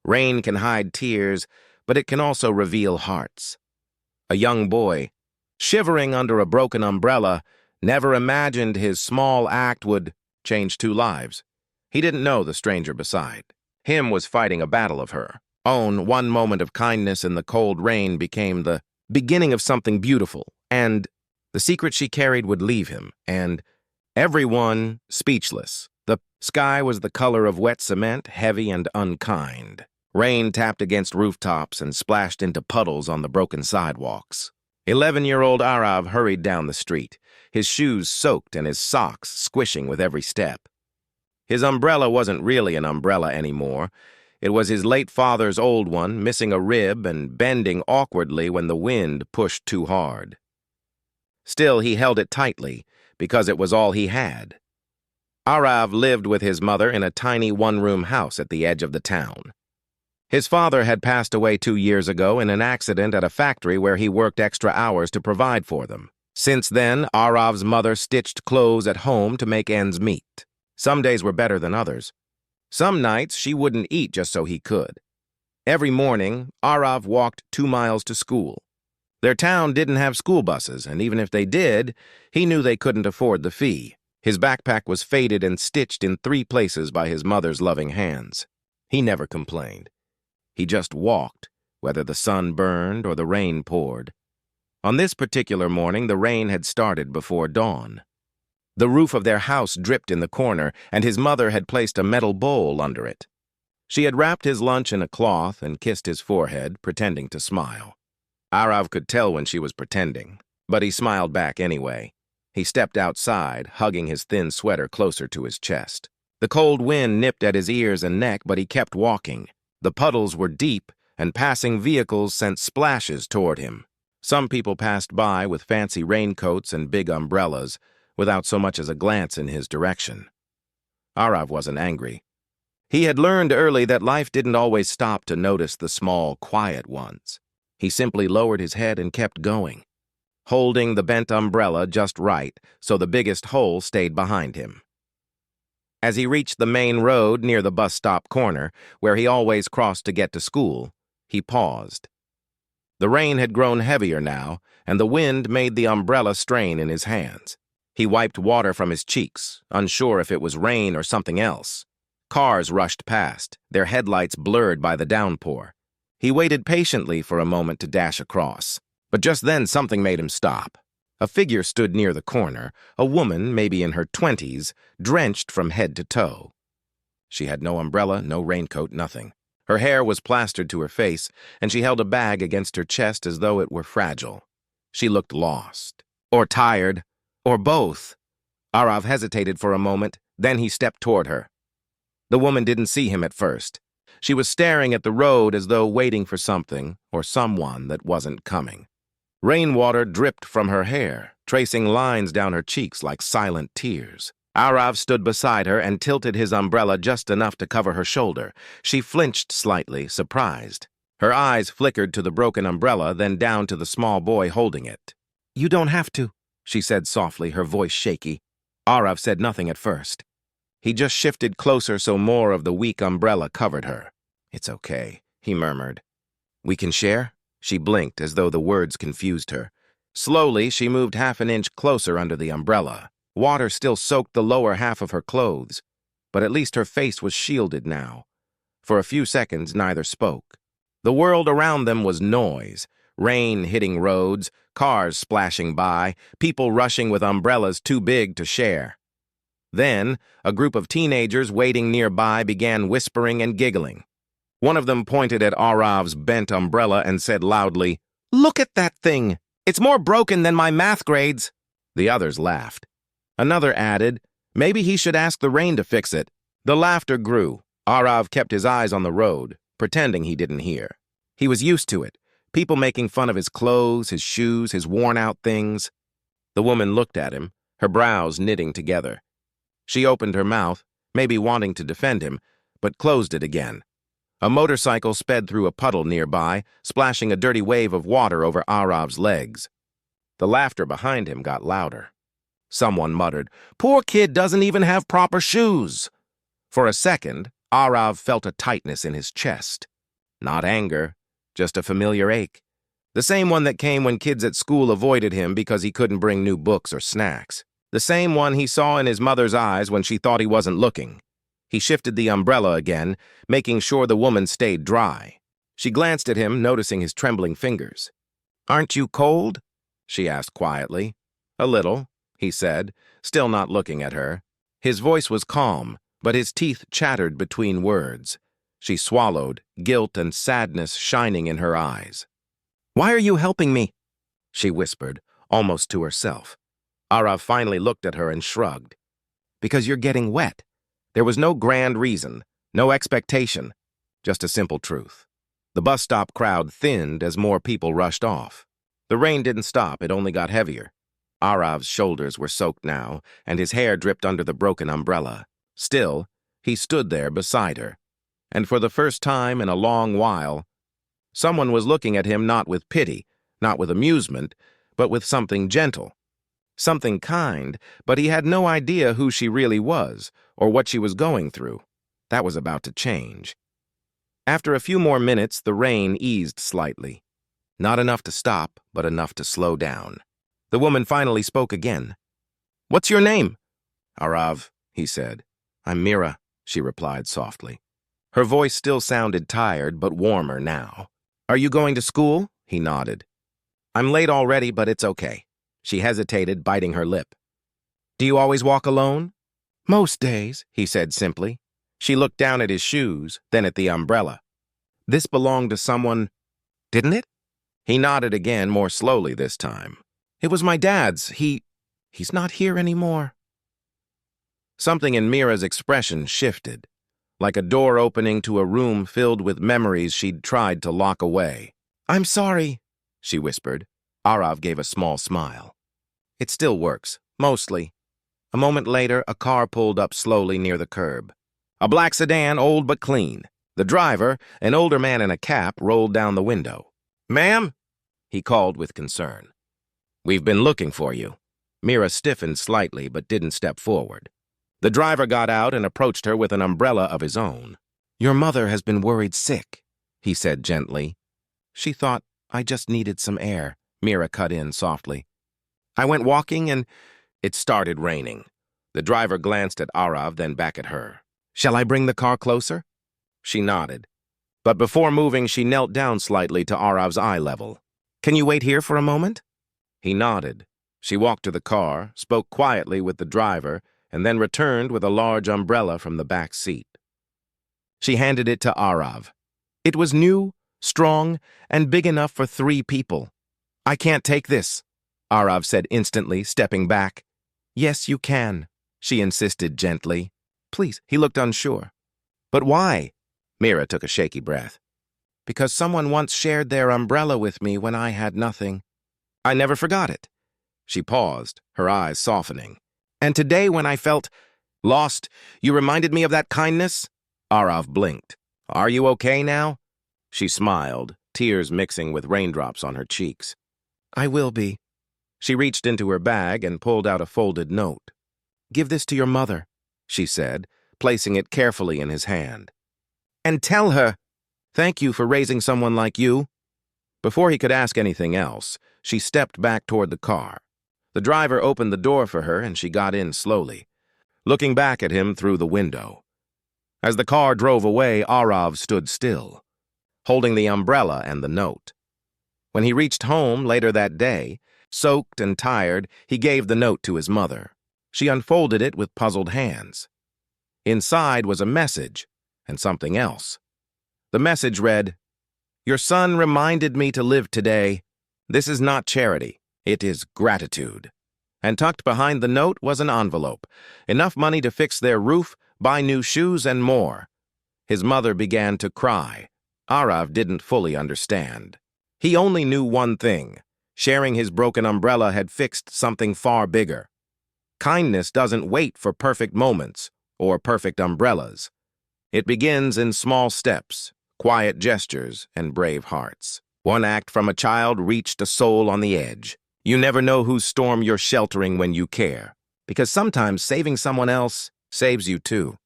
Rain can hide tears, but it can also reveal hearts. A young boy, shivering under a broken umbrella, never imagined his small act would change two lives. He didn't know the stranger beside him was fighting a battle of her own. One moment of kindness in the cold rain became the beginning of something beautiful, and the secret she carried would leave him, and everyone speechless. The sky was the color of wet cement, heavy and unkind. Rain tapped against rooftops and splashed into puddles on the broken sidewalks. 11-year-old Arav hurried down the street, his shoes soaked and his socks squishing with every step. His umbrella wasn't really an umbrella anymore. It was his late father's old one, missing a rib and bending awkwardly when the wind pushed too hard. Still, he held it tightly, because it was all he had. Arav lived with his mother in a tiny one-room house at the edge of the town. His father had passed away 2 years ago in an accident at a factory where he worked extra hours to provide for them. Since then, Arav's mother stitched clothes at home to make ends meet. Some days were better than others. Some nights she wouldn't eat just so he could. Every morning, Arav walked 2 miles to school. Their town didn't have school buses, and even if they did, he knew they couldn't afford the fee. His backpack was faded and stitched in 3 places by his mother's loving hands. He never complained. He just walked, whether the sun burned or the rain poured. On this particular morning, the rain had started before dawn. The roof of their house dripped in the corner, and his mother had placed a metal bowl under it. She had wrapped his lunch in a cloth and kissed his forehead, pretending to smile. Arav could tell when she was pretending, but he smiled back anyway. He stepped outside, hugging his thin sweater closer to his chest. The cold wind nipped at his ears and neck, but he kept walking. The puddles were deep, and passing vehicles sent splashes toward him. Some people passed by with fancy raincoats and big umbrellas, without so much as a glance in his direction. Arav wasn't angry. He had learned early that life didn't always stop to notice the small, quiet ones. He simply lowered his head and kept going, holding the bent umbrella just right so the biggest hole stayed behind him. As he reached the main road near the bus stop corner, where he always crossed to get to school, he paused. The rain had grown heavier now, and the wind made the umbrella strain in his hands. He wiped water from his cheeks, unsure if it was rain or something else. Cars rushed past, their headlights blurred by the downpour. He waited patiently for a moment to dash across, but just then something made him stop. A figure stood near the corner, a woman, maybe in her 20s, drenched from head to toe. She had no umbrella, no raincoat, nothing. Her hair was plastered to her face, and she held a bag against her chest as though it were fragile. She looked lost, or tired, or both. Arav hesitated for a moment, then he stepped toward her. The woman didn't see him at first. She was staring at the road as though waiting for something or someone that wasn't coming. Rainwater dripped from her hair, tracing lines down her cheeks like silent tears. Arav stood beside her and tilted his umbrella just enough to cover her shoulder. She flinched slightly, surprised. Her eyes flickered to the broken umbrella, then down to the small boy holding it. "You don't have to," she said softly, her voice shaky. Arav said nothing at first. He just shifted closer so more of the weak umbrella covered her. "It's okay," he murmured. "We can share?" She blinked as though the words confused her. Slowly, she moved half an inch closer under the umbrella. Water still soaked the lower half of her clothes, but at least her face was shielded now. For a few seconds, neither spoke. The world around them was noise. Rain hitting roads, cars splashing by, people rushing with umbrellas too big to share. Then, a group of teenagers waiting nearby began whispering and giggling. One of them pointed at Arav's bent umbrella and said loudly, "Look at that thing! It's more broken than my math grades!" The others laughed. Another added, "Maybe he should ask the rain to fix it." The laughter grew. Arav kept his eyes on the road, pretending he didn't hear. He was used to it. People making fun of his clothes, his shoes, his worn-out things. The woman looked at him, her brows knitting together. She opened her mouth, maybe wanting to defend him, but closed it again. A motorcycle sped through a puddle nearby, splashing a dirty wave of water over Arav's legs. The laughter behind him got louder. Someone muttered, "Poor kid doesn't even have proper shoes." For a second, Arav felt a tightness in his chest. Not anger, just a familiar ache. The same one that came when kids at school avoided him because he couldn't bring new books or snacks. The same one he saw in his mother's eyes when she thought he wasn't looking. He shifted the umbrella again, making sure the woman stayed dry. She glanced at him, noticing his trembling fingers. "Aren't you cold?" she asked quietly. "A little," he said, still not looking at her. His voice was calm, but his teeth chattered between words. She swallowed, guilt and sadness shining in her eyes. "Why are you helping me?" she whispered, almost to herself. Arav finally looked at her and shrugged. "Because you're getting wet." There was no grand reason, no expectation, just a simple truth. The bus stop crowd thinned as more people rushed off. The rain didn't stop, it only got heavier. Arav's shoulders were soaked now, and his hair dripped under the broken umbrella. Still, he stood there beside her. And for the first time in a long while, someone was looking at him not with pity, not with amusement, but with something gentle. Something kind, but he had no idea who she really was or what she was going through. That was about to change. After a few more minutes, the rain eased slightly. Not enough to stop, but enough to slow down. The woman finally spoke again. "What's your name?" "Arav," he said. "I'm Mira," she replied softly. Her voice still sounded tired, but warmer now. "Are you going to school?" He nodded. "I'm late already, but it's okay." She hesitated, biting her lip. "Do you always walk alone?" "Most days," he said simply. She looked down at his shoes, then at the umbrella. "This belonged to someone, didn't it?" He nodded again, more slowly this time. "It was my dad's. He's not here anymore." Something in Mira's expression shifted, like a door opening to a room filled with memories she'd tried to lock away. "I'm sorry," she whispered. Arav gave a small smile. "It still works, mostly." A moment later, a car pulled up slowly near the curb. A black sedan, old but clean. The driver, an older man in a cap, rolled down the window. "Ma'am?" he called with concern. "We've been looking for you." Mira stiffened slightly but didn't step forward. The driver got out and approached her with an umbrella of his own. "Your mother has been worried sick," he said gently. "She thought I just needed some air," Mira cut in softly. "I went walking and it started raining." The driver glanced at Arav, then back at her. "Shall I bring the car closer?" She nodded. But before moving, she knelt down slightly to Arav's eye level. "Can you wait here for a moment?" He nodded. She walked to the car, spoke quietly with the driver, and then returned with a large umbrella from the back seat. She handed it to Arav. It was new, strong, and big enough for 3 people. "I can't take this," Arav said instantly, stepping back. "Yes, you can," she insisted gently. "Please." He looked unsure. "But why?" Mira took a shaky breath. "Because someone once shared their umbrella with me when I had nothing. I never forgot it." She paused, her eyes softening. "And today when I felt lost, you reminded me of that kindness?" Arav blinked. "Are you okay now?" She smiled, tears mixing with raindrops on her cheeks. "I will be." She reached into her bag and pulled out a folded note. "Give this to your mother," she said, placing it carefully in his hand. "And tell her, thank you for raising someone like you." Before he could ask anything else, she stepped back toward the car. The driver opened the door for her and she got in slowly, looking back at him through the window. As the car drove away, Arav stood still, holding the umbrella and the note. When he reached home later that day, soaked and tired, he gave the note to his mother. She unfolded it with puzzled hands. Inside was a message and something else. The message read, "Your son reminded me to live today. This is not charity, it is gratitude." And tucked behind the note was an envelope, enough money to fix their roof, buy new shoes, and more. His mother began to cry. Arav didn't fully understand. He only knew one thing. Sharing his broken umbrella had fixed something far bigger. Kindness doesn't wait for perfect moments or perfect umbrellas. It begins in small steps, quiet gestures, and brave hearts. One act from a child reached a soul on the edge. You never know whose storm you're sheltering when you care, because sometimes saving someone else saves you too.